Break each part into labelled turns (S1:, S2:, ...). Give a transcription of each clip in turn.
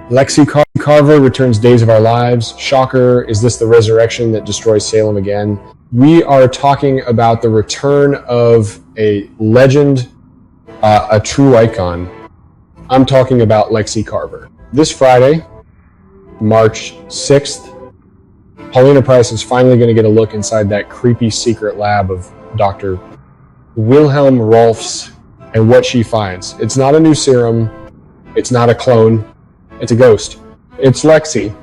S1: Lexie Carver returns Days of Our Lives. Shocker, is this the resurrection that destroys Salem again? We are talking about the return of a legend, a true icon. I'm talking about Lexie Carver. This Friday, March 6th, Paulina Price is finally going to get a look inside that creepy secret lab of Dr. Wilhelm Rolfs and what she finds. It's not a new serum. It's not a clone. It's a ghost. It's Lexie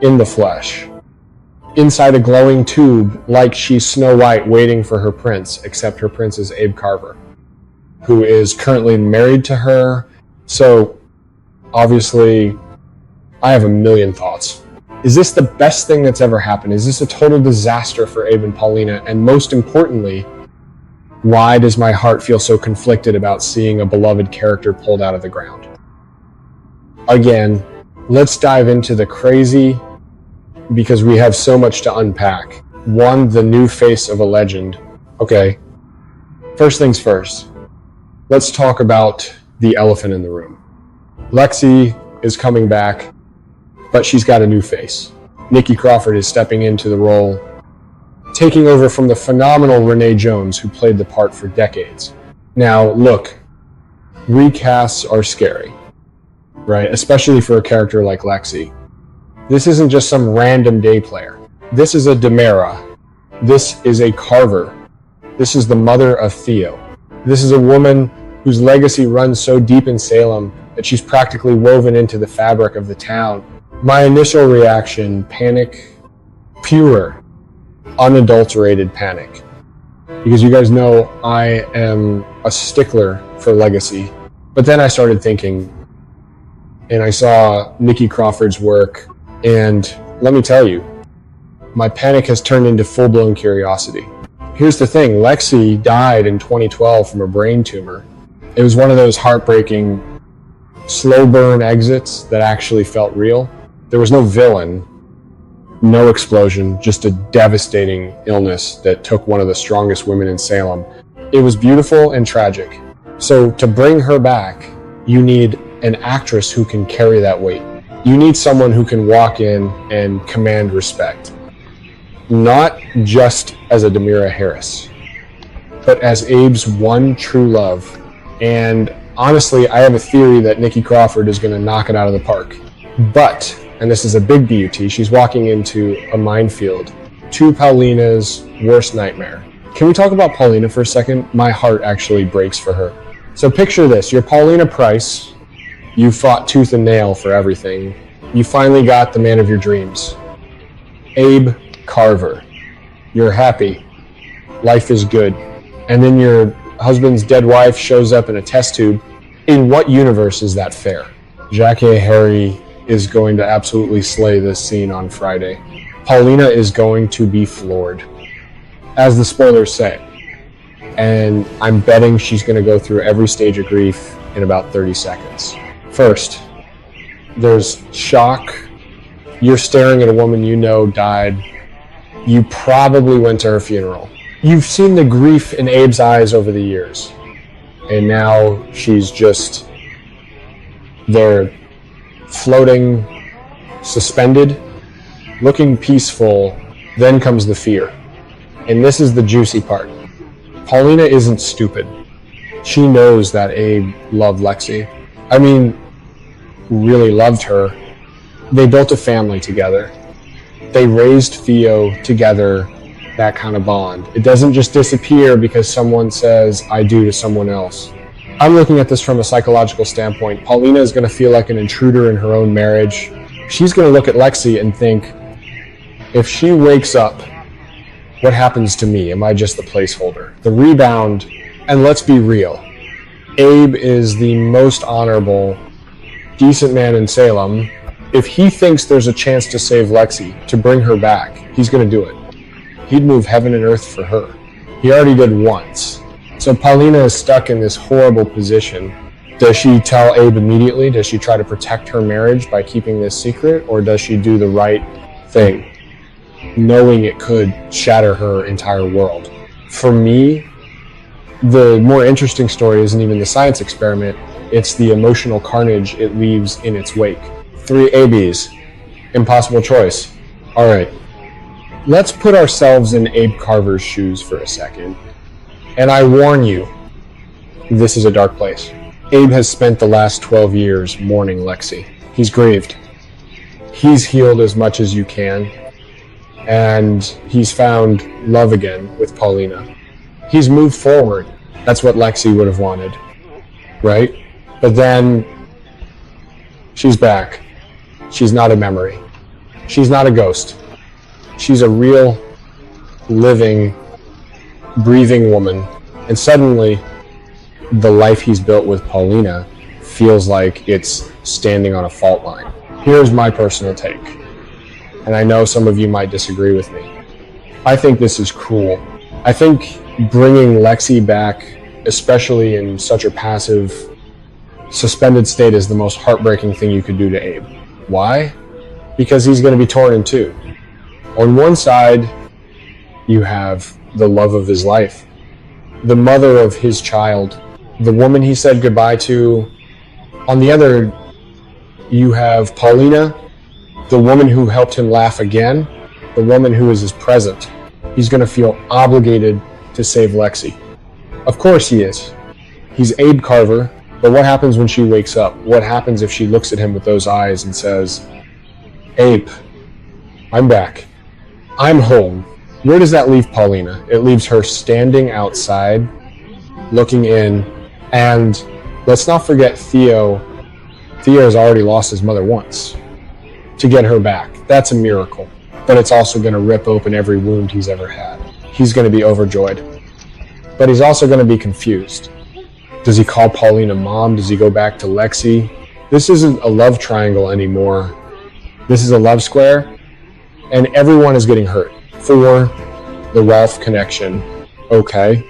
S1: in the flesh, inside a glowing tube, like she's Snow White waiting for her prince, except her prince is Abe Carver, who is currently married to her. So, obviously, I have a million thoughts. Is this the best thing that's ever happened? Is this a total disaster for Abe and Paulina? And most importantly, why does my heart feel so conflicted about seeing a beloved character pulled out of the ground? Again, let's dive into the crazy, because we have so much to unpack. One, the new face of a legend. Okay, first things first. Let's talk about the elephant in the room. Lexie is coming back, but she's got a new face. Nikki Crawford is stepping into the role, taking over from the phenomenal Renee Jones, who played the part for decades. Now, look, recasts are scary, right? Especially for a character like Lexie. This isn't just some random day player. This is a Demera. This is a Carver. This is the mother of Theo. This is a woman whose legacy runs so deep in Salem that she's practically woven into the fabric of the town. My initial reaction, panic, pure, unadulterated panic. Because you guys know I am a stickler for legacy. But then I started thinking, and I saw Nikki Crawford's work, and let me tell you, my panic has turned into full-blown curiosity. Here's the thing, Lexie died in 2012 from a brain tumor. It was one of those heartbreaking, slow burn exits that actually felt real. There was no villain, no explosion, just a devastating illness that took one of the strongest women in Salem. It was beautiful and tragic. So to bring her back, you need an actress who can carry that weight. You need someone who can walk in and command respect. Not just as a Demera Harris, but as Abe's one true love. And honestly, I have a theory that Nikki Crawford is going to knock it out of the park. But, and this is a big beauty, she's walking into a minefield to Paulina's worst nightmare. Can we talk about Paulina for a second? My heart actually breaks for her. So picture this, you're Paulina Price, you fought tooth and nail for everything. You finally got the man of your dreams, Abe Carver. You're happy, life is good. And then your husband's dead wife shows up in a test tube. In what universe is that fair? Jackie Harry is going to absolutely slay this scene on Friday. Paulina is going to be floored, as the spoilers say. And I'm betting she's going to go through every stage of grief in about 30 seconds. First, there's shock. You're staring at a woman you know died. You probably went to her funeral. You've seen the grief in Abe's eyes over the years. And now she's just there, floating, suspended, looking peaceful. Then comes the fear. And this is the juicy part. Paulina isn't stupid. She knows that Abe loved Lexie. I mean, really loved her. They built a family together. They raised Theo together, that kind of bond. It doesn't just disappear because someone says, I do to someone else. I'm looking at this from a psychological standpoint. Paulina is going to feel like an intruder in her own marriage. She's going to look at Lexie and think, if she wakes up, what happens to me? Am I just the placeholder? The rebound, and let's be real, Abe is the most honorable, decent man in Salem. If he thinks there's a chance to save Lexie, to bring her back, he's going to do it. He'd move heaven and earth for her. He already did once. So Paulina is stuck in this horrible position. Does she tell Abe immediately? Does she try to protect her marriage by keeping this secret? Or does she do the right thing, knowing it could shatter her entire world? For me, the more interesting story isn't even the science experiment, it's the emotional carnage it leaves in its wake. 3 ABs. Impossible choice. All right. Let's put ourselves in Abe Carver's shoes for a second. And I warn you, this is a dark place. Abe has spent the last 12 years mourning Lexie. He's grieved. He's healed as much as you can. And he's found love again with Paulina. He's moved forward. That's what Lexie would have wanted, right? But then she's back. She's not a memory. She's not a ghost. She's a real, living, breathing woman. And suddenly, the life he's built with Paulina feels like it's standing on a fault line. Here's my personal take, and I know some of you might disagree with me. I think this is cool. I think bringing Lexie back, especially in such a passive, suspended state, is the most heartbreaking thing you could do to Abe. Why? Because he's going to be torn in two. On one side, you have the love of his life, the mother of his child, the woman he said goodbye to. On the other, you have Paulina, the woman who helped him laugh again, the woman who is his present. He's going to feel obligated to save Lexie. Of course he is. He's Abe Carver, but what happens when she wakes up? What happens if she looks at him with those eyes and says, Abe, I'm back. I'm home. Where does that leave Paulina? It leaves her standing outside, looking in, and let's not forget Theo. Theo has already lost his mother once. To get her back, that's a miracle. But it's also going to rip open every wound he's ever had. He's going to be overjoyed. But he's also going to be confused. Does he call Paulina mom? Does he go back to Lexie? This isn't a love triangle anymore. This is a love square, and everyone is getting hurt for the Ralph connection. Okay.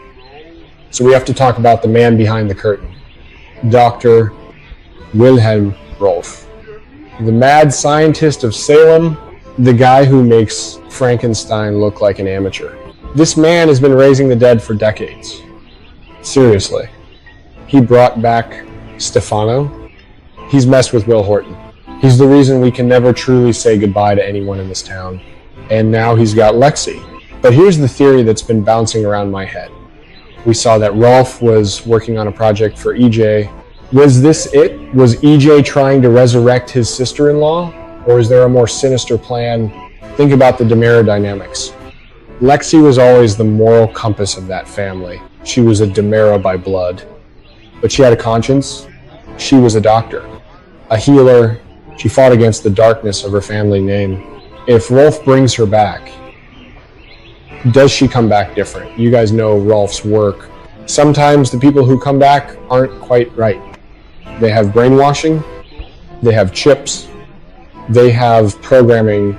S1: So we have to talk about the man behind the curtain. Dr. Wilhelm Rolf. The mad scientist of Salem, the guy who makes Frankenstein look like an amateur. This man has been raising the dead for decades. Seriously. He brought back Stefano. He's messed with Will Horton. He's the reason we can never truly say goodbye to anyone in this town. And now he's got Lexie. But here's the theory that's been bouncing around my head. We saw that Rolf was working on a project for EJ. Was this it? Was EJ trying to resurrect his sister-in-law? Or is there a more sinister plan? Think about the DiMera dynamics. Lexie was always the moral compass of that family. She was a DiMera by blood. But she had a conscience. She was a doctor, a healer. She fought against the darkness of her family name. If Rolf brings her back, does she come back different? You guys know Rolf's work. Sometimes the people who come back aren't quite right. They have brainwashing. They have chips. They have programming.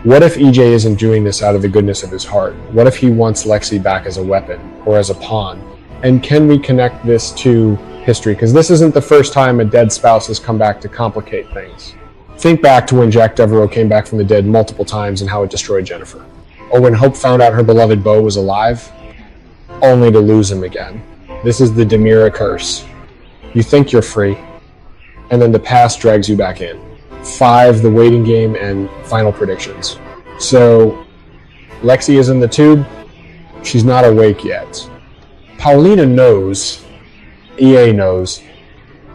S1: What if EJ isn't doing this out of the goodness of his heart? What if he wants Lexie back as a weapon or as a pawn? And can we connect this to history? Because this isn't the first time a dead spouse has come back to complicate things. Think back to when Jack Devereaux came back from the dead multiple times and how it destroyed Jennifer. Or when Hope found out her beloved Beau was alive, only to lose him again. This is the DiMera curse. You think you're free, and then the past drags you back in. 5, the waiting game, and final predictions. So, Lexie is in the tube. She's not awake yet. Paulina knows. EA knows.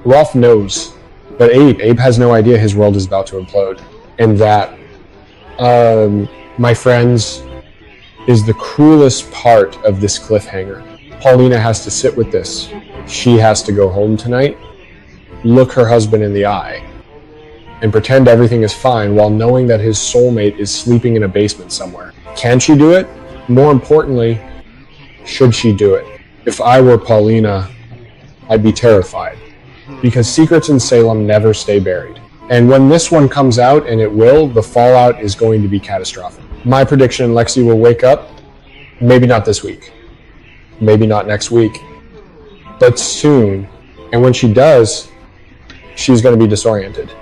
S1: Rolf knows. But Abe has no idea his world is about to implode. And that, my friends, is the cruelest part of this cliffhanger. Paulina has to sit with this. She has to go home tonight, look her husband in the eye, and pretend everything is fine while knowing that his soulmate is sleeping in a basement somewhere. Can she do it? More importantly, should she do it? If I were Paulina, I'd be terrified. Because secrets in Salem never stay buried. And when this one comes out, and it will, the fallout is going to be catastrophic. My prediction, Lexie will wake up, maybe not this week, maybe not next week, but soon. And when she does, she's going to be disoriented.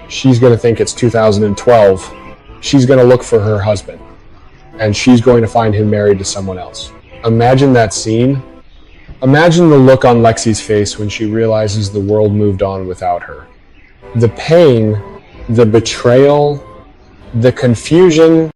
S1: She's going to think it's 2012. She's going to look for her husband, and she's going to find him married to someone else. Imagine that scene. Imagine the look on Lexie's face when she realizes the world moved on without her. The pain the betrayal, the confusion,